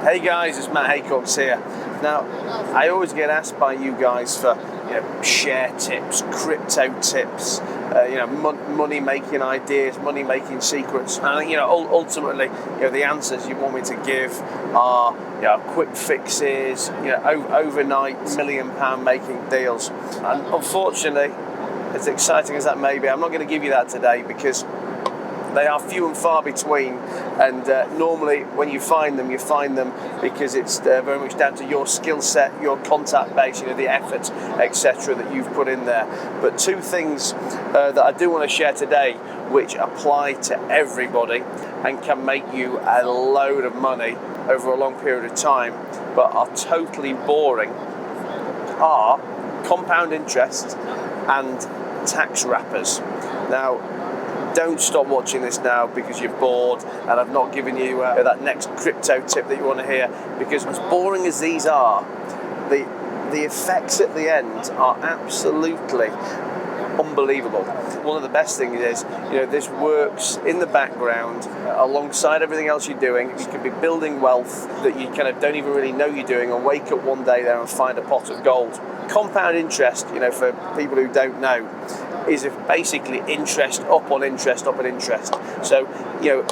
Hey guys, it's Matt Haycox here. Now, I always get asked by you guys for share tips, crypto tips, money making ideas, money making secrets, and ultimately, the answers you want me to give are quick fixes, overnight £1 million making deals. And unfortunately, as exciting as that may be, I'm not going to give you that today because they are few and far between, and normally when you find them because it's very much down to your skill set, your contact base, the effort, etc. that you've put in there. But two things that I do want to share today, which apply to everybody and can make you a load of money over a long period of time, but are totally boring, are compound interest and tax wrappers. Now, don't stop watching this now because you're bored and I've not given you that next crypto tip that you want to hear, because as boring as these are, the effects at the end are absolutely unbelievable. One of the best things is, this works in the background alongside everything else you're doing. You can be building wealth that you kind of don't even really know you're doing, and wake up one day there and find a pot of gold. Compound interest, for people who don't know, is basically interest up on interest up on interest. So,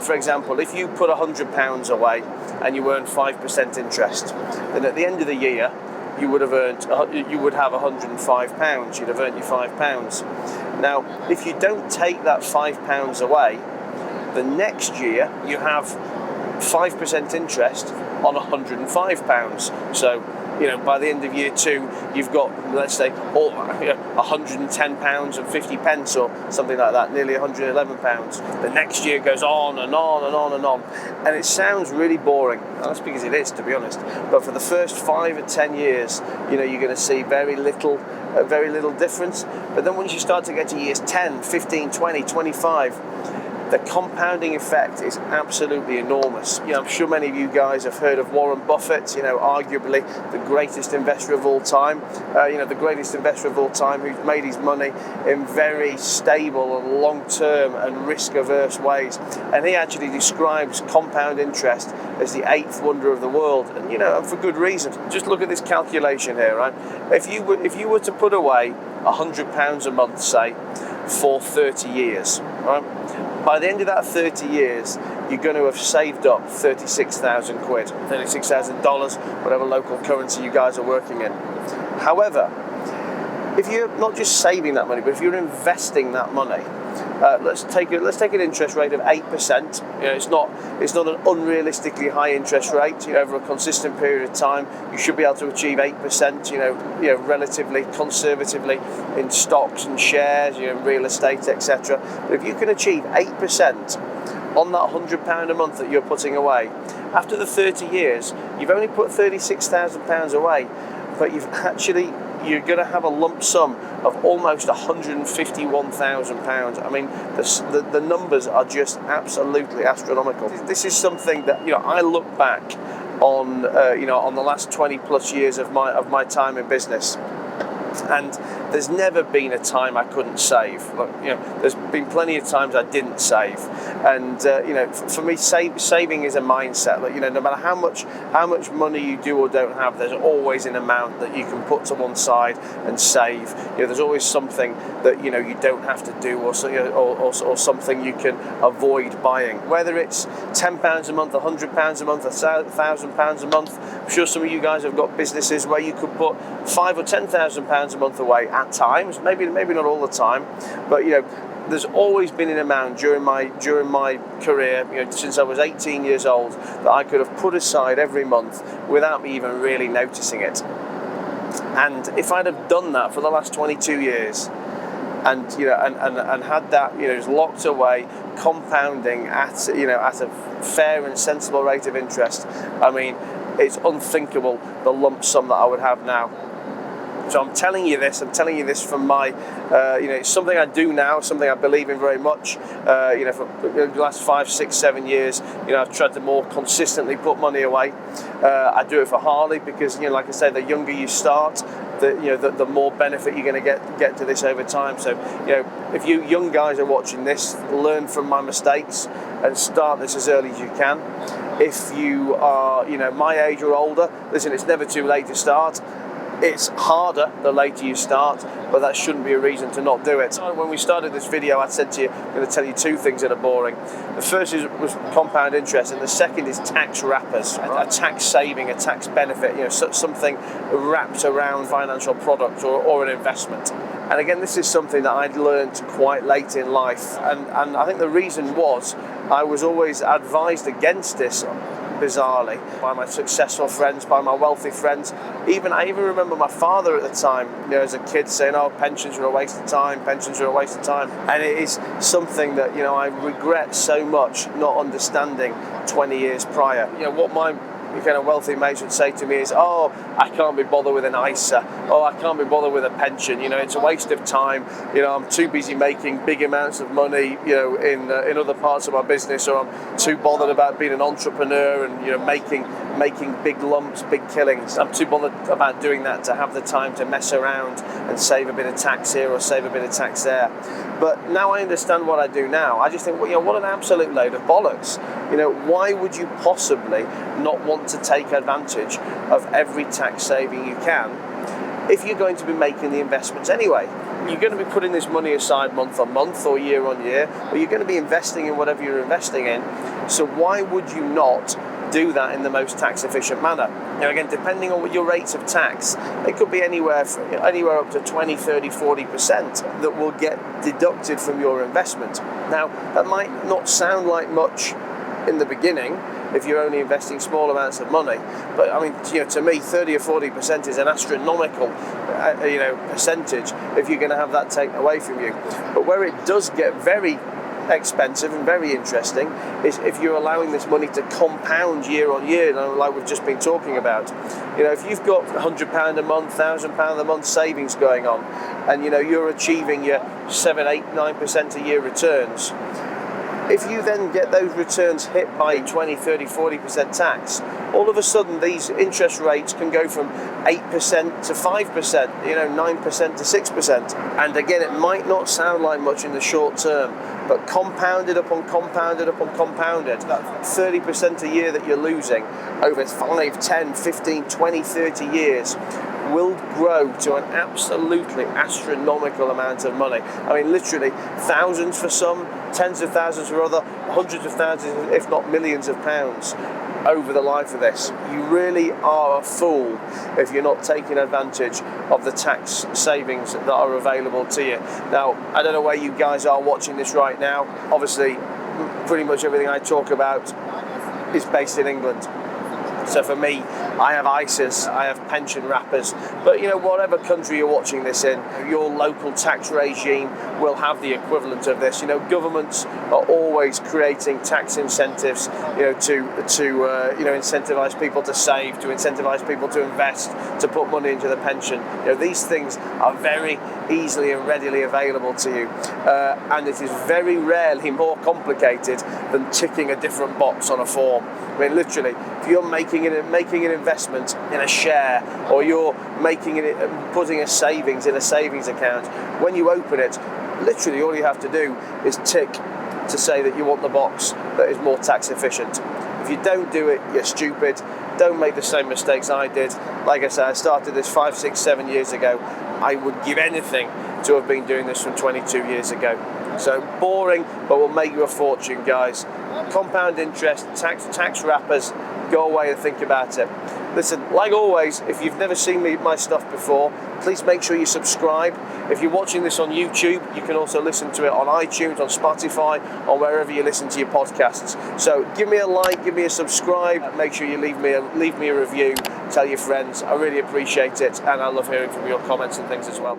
for example, if you put £100 away and you earn 5% interest, then at the end of the year, you would have £105. You'd have earned your £5. Now, if you don't take that £5 away, the next year you have 5% interest on £105. So, by the end of year 2, you've got, let's say, £110 and 50 pence or something like that, nearly £111. The next year goes on and on and on and on. And it sounds really boring. And that's because it is, to be honest. But for the first 5 or 10 years, you're going to see very little difference. But then once you start to get to years 10, 15, 20, 25, the compounding effect is absolutely enormous. I'm sure many of you guys have heard of Warren Buffett, arguably the greatest investor of all time. The greatest investor of all time, who's made his money in very stable and long-term and risk-averse ways. And he actually describes compound interest as the 8th wonder of the world, and for good reason. Just look at this calculation here, right? If you were to put away £100 a month, say, for 30 years, right? By the end of that 30 years, you're going to have saved up 36,000 quid, $36,000, whatever local currency you guys are working in. However, if you're not just saving that money, but if you're investing that money, let's take an interest rate of 8%. It's not an unrealistically high interest rate. Over a consistent period of time, you should be able to achieve 8%. Relatively conservatively in stocks and shares, real estate, etc. But if you can achieve 8% on that £100 a month that you're putting away, after the 30 years, you've only put £36,000 away, but you're going to have a lump sum of almost £151,000. I mean, the numbers are just absolutely astronomical. This is something that I look back on, on the last 20 plus years of my time in business. And there's never been a time I couldn't save. There's been plenty of times I didn't save, and for me, saving is a mindset. No matter how much money you do or don't have, there's always an amount that you can put to one side and save. There's always something that you don't have to do, or something you can avoid buying. Whether it's £10 a month, £100 a month, £1,000 a month. I'm sure some of you guys have got businesses where you could put £5,000 or £10,000 a month away at times, maybe not all the time, but there's always been an amount during my career, since I was 18 years old, that I could have put aside every month without me even really noticing it. And if I'd have done that for the last 22 years, and had that just locked away, compounding at a fair and sensible rate of interest, I mean, it's unthinkable the lump sum that I would have now. So I'm telling you this from my, it's something I do now, something I believe in very much. For the last 5, 6, 7 years, I've tried to more consistently put money away. I do it for Harley because, like I say, the younger you start, the more benefit you're going to get to this over time. So, if you young guys are watching this, learn from my mistakes and start this as early as you can. If you are, my age or older, listen, it's never too late to start. It's harder the later you start, but that shouldn't be a reason to not do it. When we started this video, I said to you, I'm going to tell you two things that are boring. The first was compound interest, and the second is tax wrappers, a tax saving, a tax benefit, something wrapped around financial product or an investment. And again, this is something that I'd learned quite late in life, and I think the reason was I was always advised against this, bizarrely, by my successful friends, by my wealthy friends. I even remember my father at the time, as a kid, saying, "Oh, pensions are a waste of time, pensions are a waste of time." And it is something that, I regret so much not understanding 20 years prior. What my kind of wealthy mates would say to me is, "Oh, I can't be bothered with an ISA. Oh, I can't be bothered with a pension. It's a waste of time. I'm too busy making big amounts of money, in other parts of my business, or I'm too bothered about being an entrepreneur and making big lumps, big killings. I'm too bothered about doing that to have the time to mess around and save a bit of tax here or save a bit of tax there." But now I understand what I do now. I just think, what an absolute load of bollocks. Why would you possibly not want to take advantage of every tax saving you can if you're going to be making the investments anyway? You're going to be putting this money aside month on month or year on year, or you're going to be investing in whatever you're investing in. So why would you not do that in the most tax efficient manner? Again, depending on what your rates of tax, it could be anywhere up to 20, 30, 40% that will get deducted from your investment. Now, that might not sound like much in the beginning if you're only investing small amounts of money, but to me, 30 or 40% is an astronomical percentage if you're going to have that taken away from you. But where it does get very expensive and very interesting is if you're allowing this money to compound year on year, like we've just been talking about. If you've got £100 a month, £1,000 a month savings going on, and you're achieving your 7, 8, 9% a year returns, if you then get those returns hit by 20, 30, 40% tax, all of a sudden these interest rates can go from 8% to 5%, 9% to 6%. And again, it might not sound like much in the short term, but compounded upon compounded upon compounded, that 30% a year that you're losing over 5, 10, 15, 20, 30 years will grow to an absolutely astronomical amount of money. Literally thousands for some, tens of thousands for other, hundreds of thousands, if not millions of pounds over the life of this. You really are a fool if you're not taking advantage of the tax savings that are available to you. Now, I don't know where you guys are watching this right now. Obviously, pretty much everything I talk about is based in England. So for me, I have ISAs, I have pension wrappers, but whatever country you're watching this in, your local tax regime will have the equivalent of this. Governments are always creating tax incentives, to incentivize people to save, to incentivize people to invest, to put money into the pension. These things are very easily and readily available to you, and it is very rarely more complicated than ticking a different box on a form. Literally, if you're making an investment in a share, or you're putting a savings in a savings account, when you open it, literally all you have to do is tick to say that you want the box that is more tax efficient. If you don't do it, you're stupid. Don't make the same mistakes I did. Like I said, I started this 5, 6, 7 years ago. I would give anything to have been doing this from 22 years ago. So boring, but will make you a fortune, guys. Compound interest, tax wrappers, go away and think about it. Listen, like always, if you've never seen my stuff before, please make sure you subscribe. If you're watching this on YouTube, you can also listen to it on iTunes, on Spotify, or wherever you listen to your podcasts. So give me a like, give me a subscribe, make sure you leave me a review, tell your friends. I really appreciate it, and I love hearing from your comments and things as well.